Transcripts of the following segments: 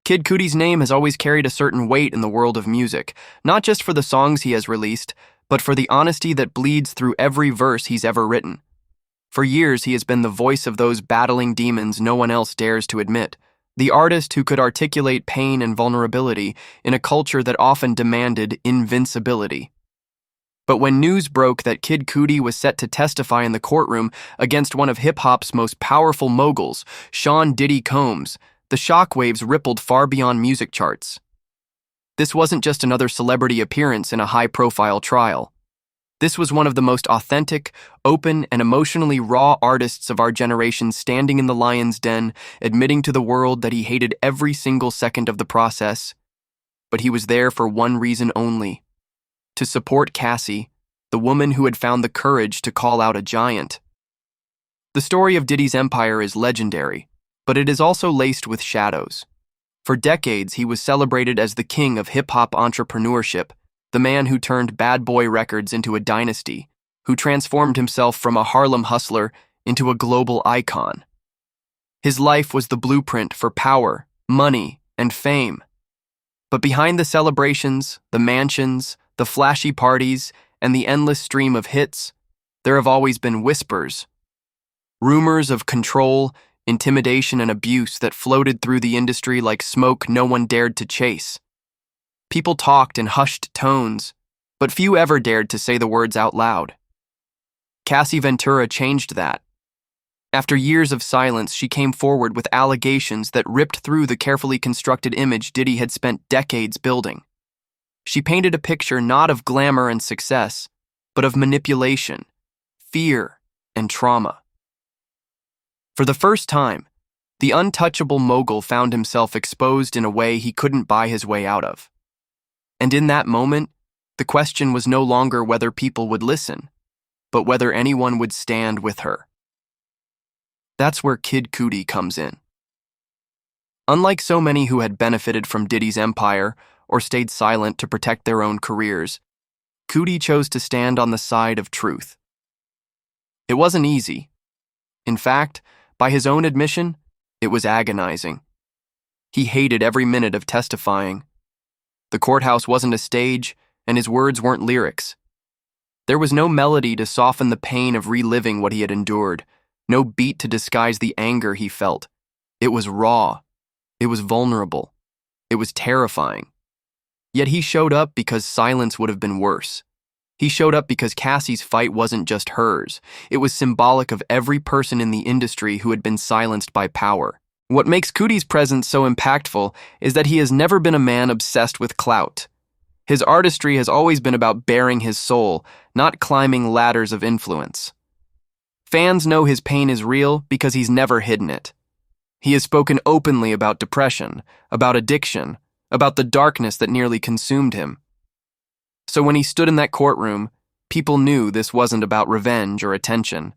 Kid Cudi's name has always carried a certain weight in the world of music, not just for the songs he has released, but for the honesty that bleeds through every verse he's ever written. For years, he has been the voice of those battling demons no one else dares to admit, the artist who could articulate pain and vulnerability in a culture that often demanded invincibility. But when news broke that Kid Cudi was set to testify in the courtroom against one of hip-hop's most powerful moguls, Sean Diddy Combs, the shockwaves rippled far beyond music charts. This wasn't just another celebrity appearance in a high-profile trial. This was one of the most authentic, open, and emotionally raw artists of our generation standing in the lion's den, admitting to the world that he hated every single second of the process. But he was there for one reason only: to support Cassie, the woman who had found the courage to call out a giant. The story of Diddy's empire is legendary, but it is also laced with shadows. For decades, he was celebrated as the king of hip-hop entrepreneurship, the man who turned Bad Boy Records into a dynasty, who transformed himself from a Harlem hustler into a global icon. His life was the blueprint for power, money, and fame. But behind the celebrations, the mansions, the flashy parties, and the endless stream of hits, there have always been whispers. Rumors of control, intimidation, and abuse that floated through the industry like smoke no one dared to chase. People talked in hushed tones, but few ever dared to say the words out loud. Cassie Ventura changed that. After years of silence, she came forward with allegations that ripped through the carefully constructed image Diddy had spent decades building. She painted a picture not of glamour and success, but of manipulation, fear, and trauma. For the first time, the untouchable mogul found himself exposed in a way he couldn't buy his way out of. And in that moment, the question was no longer whether people would listen, but whether anyone would stand with her. That's where Kid Cudi comes in. Unlike so many who had benefited from Diddy's empire or stayed silent to protect their own careers, Cudi chose to stand on the side of truth. It wasn't easy. In fact, by his own admission, it was agonizing. He hated every minute of testifying. The courthouse wasn't a stage, and his words weren't lyrics. There was no melody to soften the pain of reliving what he had endured, no beat to disguise the anger he felt. It was raw. It was vulnerable. It was terrifying. Yet he showed up because silence would have been worse. He showed up because Cassie's fight wasn't just hers. It was symbolic of every person in the industry who had been silenced by power. What makes Cudi's presence so impactful is that he has never been a man obsessed with clout. His artistry has always been about bearing his soul, not climbing ladders of influence. Fans know his pain is real because he's never hidden it. He has spoken openly about depression, about addiction, about the darkness that nearly consumed him. So when he stood in that courtroom, people knew this wasn't about revenge or attention.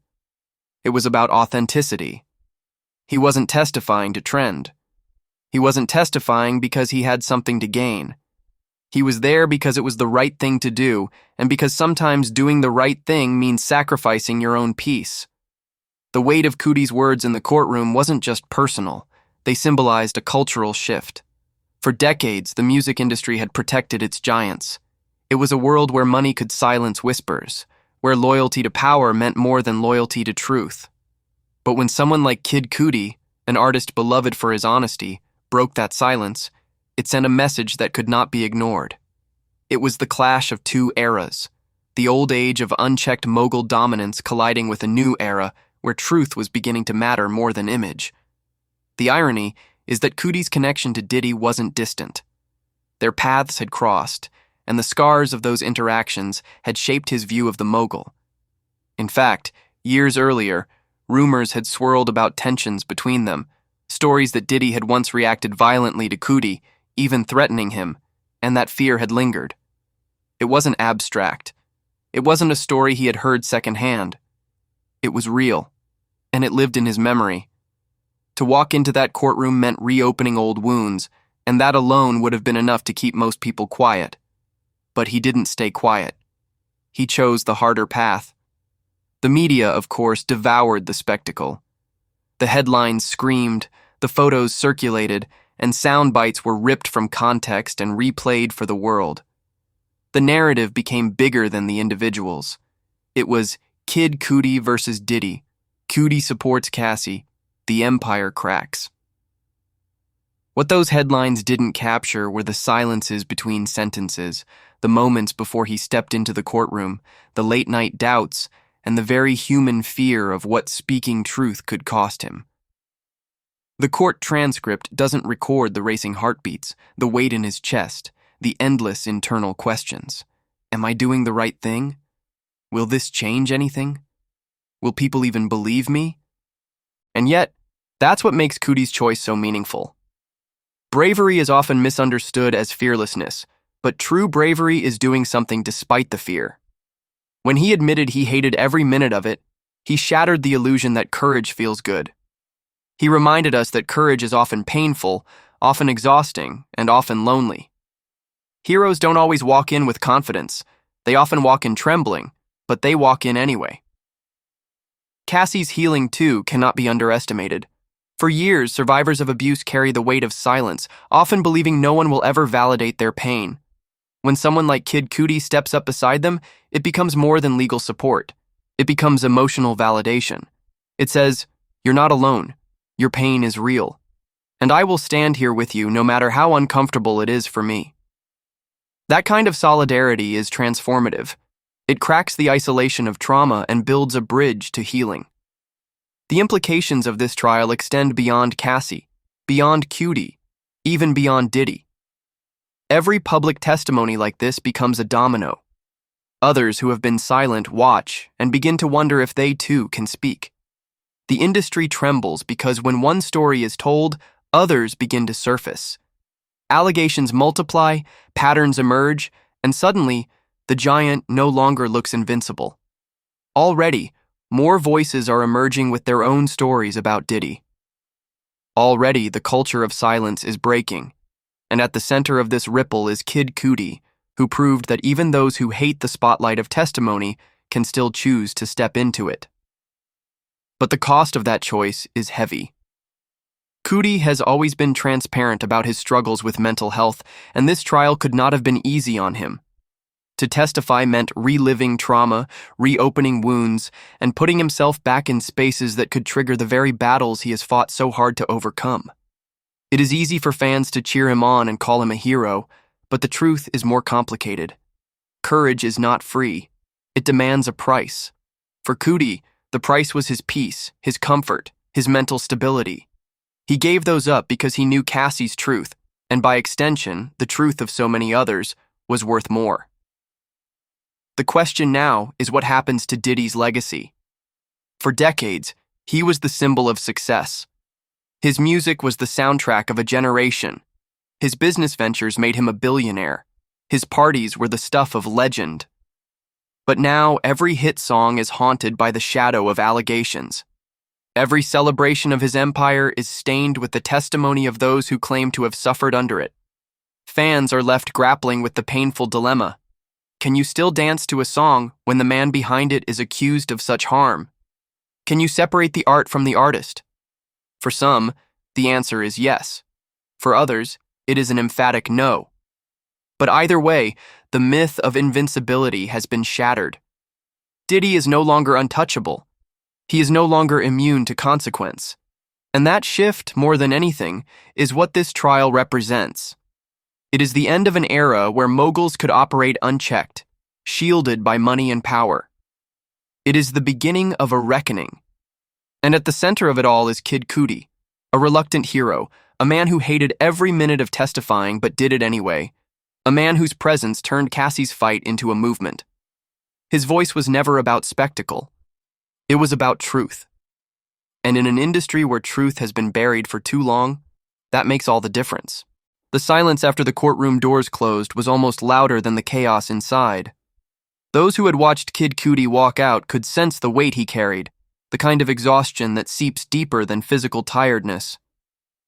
It was about authenticity. He wasn't testifying to trend. He wasn't testifying because he had something to gain. He was there because it was the right thing to do, and because sometimes doing the right thing means sacrificing your own peace. The weight of Cudi's words in the courtroom wasn't just personal. They symbolized a cultural shift. For decades, the music industry had protected its giants. It was a world where money could silence whispers, where loyalty to power meant more than loyalty to truth. But when someone like Kid Cudi, an artist beloved for his honesty, broke that silence, it sent a message that could not be ignored. It was the clash of two eras, the old age of unchecked mogul dominance colliding with a new era where truth was beginning to matter more than image. The irony is that Cudi's connection to Diddy wasn't distant. Their paths had crossed, and the scars of those interactions had shaped his view of the mogul. In fact, years earlier, rumors had swirled about tensions between them, stories that Diddy had once reacted violently to Cudi, even threatening him, and that fear had lingered. It wasn't abstract. It wasn't a story he had heard secondhand. It was real, and it lived in his memory. To walk into that courtroom meant reopening old wounds, and that alone would have been enough to keep most people quiet. But he didn't stay quiet. He chose the harder path. The media, of course, devoured the spectacle. The headlines screamed, the photos circulated, and sound bites were ripped from context and replayed for the world. The narrative became bigger than the individuals. It was Kid Cudi versus Diddy. Cudi supports Cassie. The empire cracks. What those headlines didn't capture were the silences between sentences, the moments before he stepped into the courtroom, the late-night doubts, and the very human fear of what speaking truth could cost him. The court transcript doesn't record the racing heartbeats, the weight in his chest, the endless internal questions. Am I doing the right thing? Will this change anything? Will people even believe me? And yet, that's what makes Cudi's choice so meaningful. Bravery is often misunderstood as fearlessness, but true bravery is doing something despite the fear. When he admitted he hated every minute of it, he shattered the illusion that courage feels good. He reminded us that courage is often painful, often exhausting, and often lonely. Heroes don't always walk in with confidence. They often walk in trembling, but they walk in anyway. Cassie's healing, too, cannot be underestimated. For years, survivors of abuse carry the weight of silence, often believing no one will ever validate their pain. When someone like Kid Cudi steps up beside them, it becomes more than legal support. It becomes emotional validation. It says, "You're not alone. Your pain is real. And I will stand here with you no matter how uncomfortable it is for me." That kind of solidarity is transformative. It cracks the isolation of trauma and builds a bridge to healing. The implications of this trial extend beyond Cassie, beyond Cudi, even beyond Diddy. Every public testimony like this becomes a domino. Others who have been silent watch and begin to wonder if they too can speak. The industry trembles because when one story is told, others begin to surface. Allegations multiply, patterns emerge, and suddenly, the giant no longer looks invincible. Already, more voices are emerging with their own stories about Diddy. Already, the culture of silence is breaking, and at the center of this ripple is Kid Cudi, who proved that even those who hate the spotlight of testimony can still choose to step into it. But the cost of that choice is heavy. Cudi has always been transparent about his struggles with mental health, and this trial could not have been easy on him. To testify meant reliving trauma, reopening wounds, and putting himself back in spaces that could trigger the very battles he has fought so hard to overcome. It is easy for fans to cheer him on and call him a hero, but the truth is more complicated. Courage is not free. It demands a price. For Cudi, the price was his peace, his comfort, his mental stability. He gave those up because he knew Cassie's truth, and by extension, the truth of so many others, was worth more. The question now is what happens to Diddy's legacy. For decades, he was the symbol of success. His music was the soundtrack of a generation. His business ventures made him a billionaire. His parties were the stuff of legend. But now every hit song is haunted by the shadow of allegations. Every celebration of his empire is stained with the testimony of those who claim to have suffered under it. Fans are left grappling with the painful dilemma. Can you still dance to a song when the man behind it is accused of such harm? Can you separate the art from the artist? For some, the answer is yes. For others, it is an emphatic no. But either way, the myth of invincibility has been shattered. Diddy is no longer untouchable. He is no longer immune to consequence. And that shift, more than anything, is what this trial represents. It is the end of an era where moguls could operate unchecked, shielded by money and power. It is the beginning of a reckoning. And at the center of it all is Kid Cudi, a reluctant hero, a man who hated every minute of testifying but did it anyway, a man whose presence turned Cassie's fight into a movement. His voice was never about spectacle. It was about truth. And in an industry where truth has been buried for too long, that makes all the difference. The silence after the courtroom doors closed was almost louder than the chaos inside. Those who had watched Kid Cudi walk out could sense the weight he carried, the kind of exhaustion that seeps deeper than physical tiredness.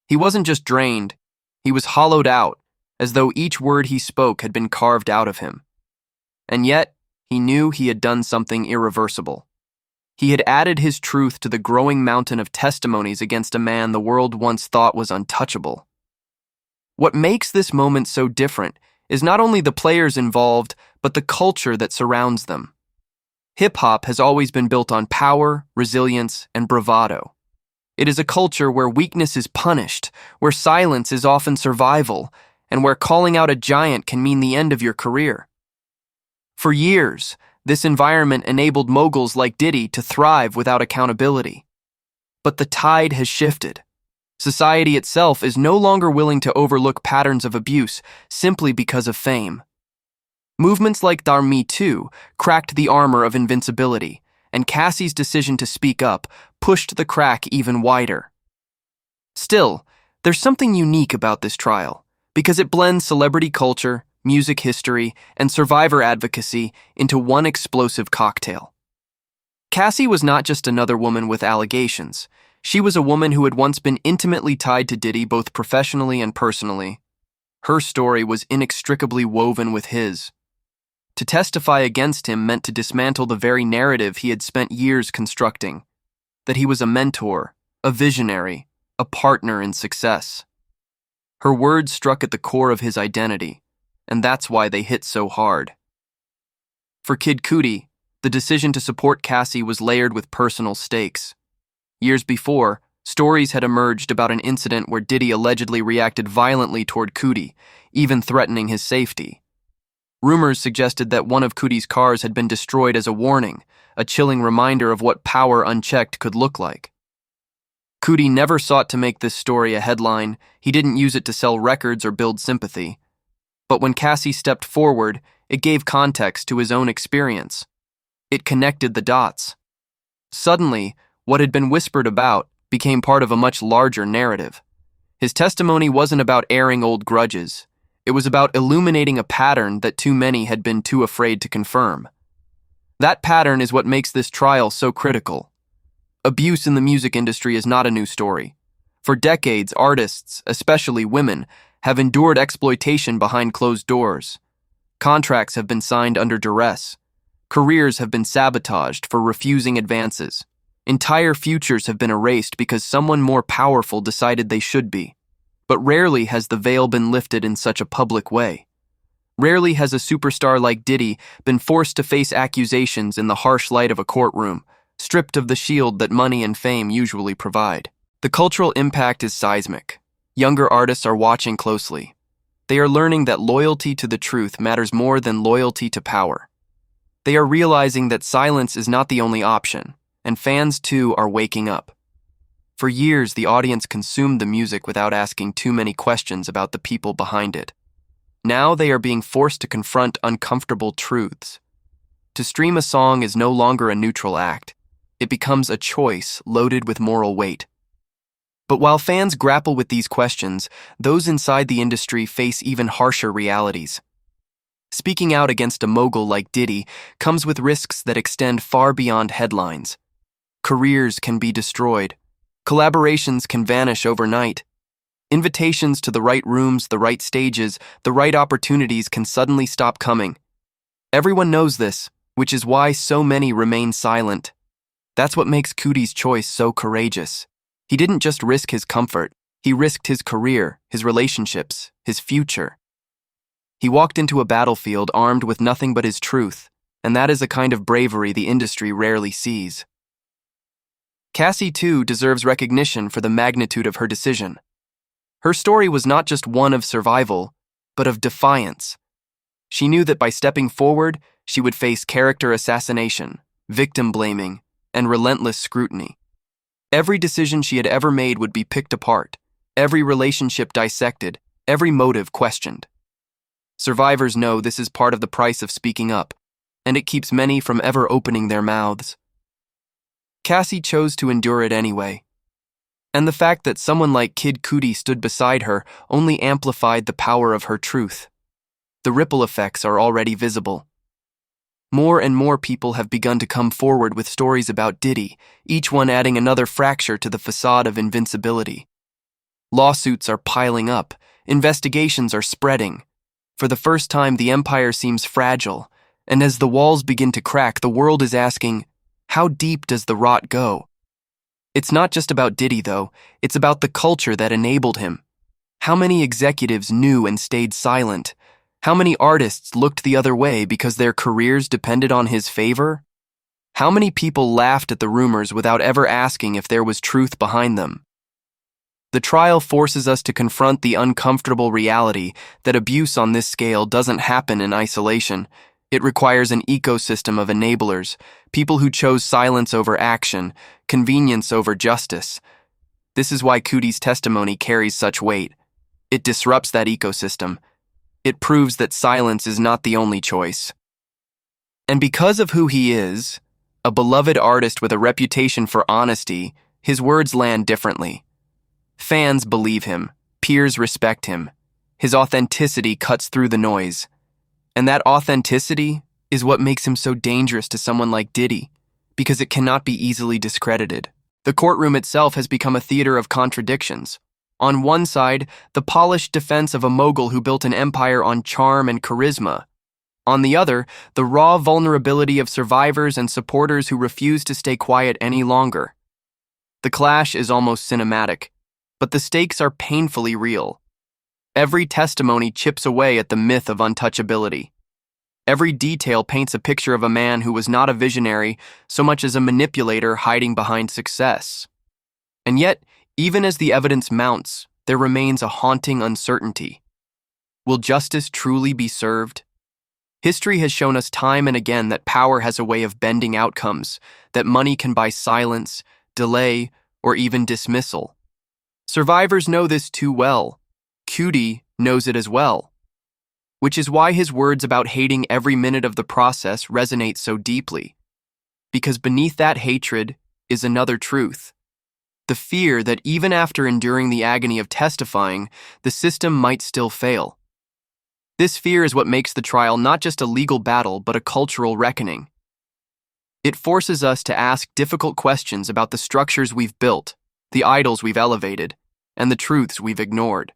He wasn't just drained, he was hollowed out, as though each word he spoke had been carved out of him. And yet, he knew he had done something irreversible. He had added his truth to the growing mountain of testimonies against a man the world once thought was untouchable. What makes this moment so different is not only the players involved, but the culture that surrounds them. Hip-hop has always been built on power, resilience, and bravado. It is a culture where weakness is punished, where silence is often survival, and where calling out a giant can mean the end of your career. For years, this environment enabled moguls like Diddy to thrive without accountability. But the tide has shifted. Society itself is no longer willing to overlook patterns of abuse simply because of fame. Movements like the Me Too cracked the armor of invincibility, and Cassie's decision to speak up pushed the crack even wider. Still, there's something unique about this trial, because it blends celebrity culture, music history, and survivor advocacy into one explosive cocktail. Cassie was not just another woman with allegations. She was a woman who had once been intimately tied to Diddy both professionally and personally. Her story was inextricably woven with his. To testify against him meant to dismantle the very narrative he had spent years constructing, that he was a mentor, a visionary, a partner in success. Her words struck at the core of his identity, and that's why they hit so hard. For Kid Cudi, the decision to support Cassie was layered with personal stakes. Years before, stories had emerged about an incident where Diddy allegedly reacted violently toward Cudi, even threatening his safety. Rumors suggested that one of Cudi's cars had been destroyed as a warning, a chilling reminder of what power unchecked could look like. Cudi never sought to make this story a headline. He didn't use it to sell records or build sympathy. But when Cassie stepped forward, it gave context to his own experience. It connected the dots. Suddenly, what had been whispered about became part of a much larger narrative. His testimony wasn't about airing old grudges. It was about illuminating a pattern that too many had been too afraid to confirm. That pattern is what makes this trial so critical. Abuse in the music industry is not a new story. For decades, artists, especially women, have endured exploitation behind closed doors. Contracts have been signed under duress. Careers have been sabotaged for refusing advances. Entire futures have been erased because someone more powerful decided they should be. But rarely has the veil been lifted in such a public way. Rarely has a superstar like Diddy been forced to face accusations in the harsh light of a courtroom, stripped of the shield that money and fame usually provide. The cultural impact is seismic. Younger artists are watching closely. They are learning that loyalty to the truth matters more than loyalty to power. They are realizing that silence is not the only option, and fans too are waking up. For years, the audience consumed the music without asking too many questions about the people behind it. Now they are being forced to confront uncomfortable truths. To stream a song is no longer a neutral act. It becomes a choice loaded with moral weight. But while fans grapple with these questions, those inside the industry face even harsher realities. Speaking out against a mogul like Diddy comes with risks that extend far beyond headlines. Careers can be destroyed. Collaborations can vanish overnight. Invitations to the right rooms, the right stages, the right opportunities can suddenly stop coming. Everyone knows this, which is why so many remain silent. That's what makes Cudi's choice so courageous. He didn't just risk his comfort, he risked his career, his relationships, his future. He walked into a battlefield armed with nothing but his truth, and that is a kind of bravery the industry rarely sees. Cassie, too, deserves recognition for the magnitude of her decision. Her story was not just one of survival, but of defiance. She knew that by stepping forward, she would face character assassination, victim blaming, and relentless scrutiny. Every decision she had ever made would be picked apart, every relationship dissected, every motive questioned. Survivors know this is part of the price of speaking up, and it keeps many from ever opening their mouths. Cassie chose to endure it anyway. And the fact that someone like Kid Cudi stood beside her only amplified the power of her truth. The ripple effects are already visible. More and more people have begun to come forward with stories about Diddy, each one adding another fracture to the facade of invincibility. Lawsuits are piling up, investigations are spreading. For the first time, the empire seems fragile, and as the walls begin to crack, the world is asking, how deep does the rot go? It's not just about Diddy, though. It's about the culture that enabled him. How many executives knew and stayed silent? How many artists looked the other way because their careers depended on his favor? How many people laughed at the rumors without ever asking if there was truth behind them? The trial forces us to confront the uncomfortable reality that abuse on this scale doesn't happen in isolation. It requires an ecosystem of enablers, people who chose silence over action, convenience over justice. This is why Cudi's testimony carries such weight. It disrupts that ecosystem. It proves that silence is not the only choice. And because of who he is, a beloved artist with a reputation for honesty, his words land differently. Fans believe him, peers respect him. His authenticity cuts through the noise. And that authenticity is what makes him so dangerous to someone like Diddy, because it cannot be easily discredited. The courtroom itself has become a theater of contradictions. On one side, the polished defense of a mogul who built an empire on charm and charisma. On the other, the raw vulnerability of survivors and supporters who refuse to stay quiet any longer. The clash is almost cinematic, but the stakes are painfully real. Every testimony chips away at the myth of untouchability. Every detail paints a picture of a man who was not a visionary so much as a manipulator hiding behind success. And yet, even as the evidence mounts, there remains a haunting uncertainty. Will justice truly be served? History has shown us time and again that power has a way of bending outcomes, that money can buy silence, delay, or even dismissal. Survivors know this too well. Cudi knows it as well. Which is why his words about hating every minute of the process resonate so deeply. Because beneath that hatred is another truth. The fear that even after enduring the agony of testifying, the system might still fail. This fear is what makes the trial not just a legal battle, but a cultural reckoning. It forces us to ask difficult questions about the structures we've built, the idols we've elevated, and the truths we've ignored.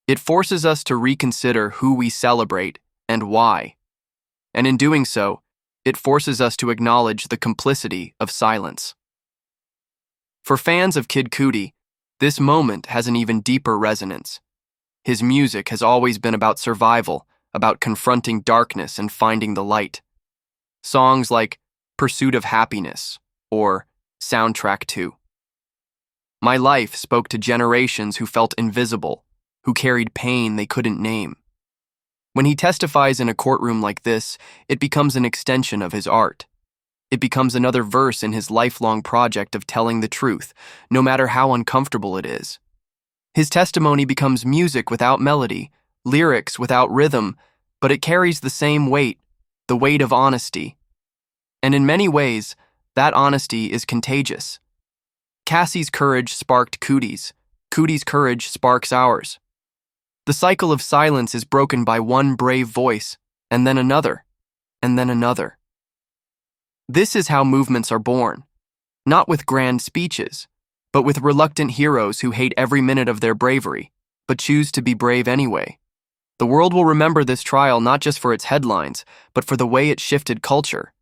It forces us to reconsider who we celebrate and why. And in doing so, it forces us to acknowledge the complicity of silence. For fans of Kid Cudi, this moment has an even deeper resonance. His music has always been about survival, about confronting darkness and finding the light. Songs like Pursuit of Happiness or Soundtrack 2. My Life spoke to generations who felt invisible, who carried pain they couldn't name. When he testifies in a courtroom like this, it becomes an extension of his art. It becomes another verse in his lifelong project of telling the truth, no matter how uncomfortable it is. His testimony becomes music without melody, lyrics without rhythm, but it carries the same weight, the weight of honesty. And in many ways, that honesty is contagious. Cassie's courage sparked Cudi's. Cudi's courage sparks ours. The cycle of silence is broken by one brave voice, and then another, and then another. This is how movements are born, not with grand speeches, but with reluctant heroes who hate every minute of their bravery, but choose to be brave anyway. The world will remember this trial not just for its headlines, but for the way it shifted culture.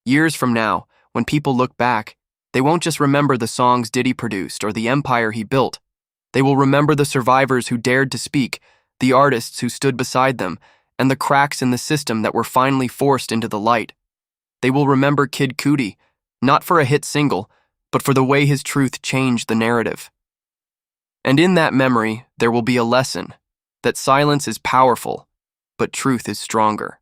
Years from now, when people look back, they won't just remember the songs Diddy produced or the empire he built. They will remember the survivors who dared to speak, the artists who stood beside them, and the cracks in the system that were finally forced into the light. They will remember Kid Cudi, not for a hit single, but for the way his truth changed the narrative. And in that memory, there will be a lesson that silence is powerful, but truth is stronger.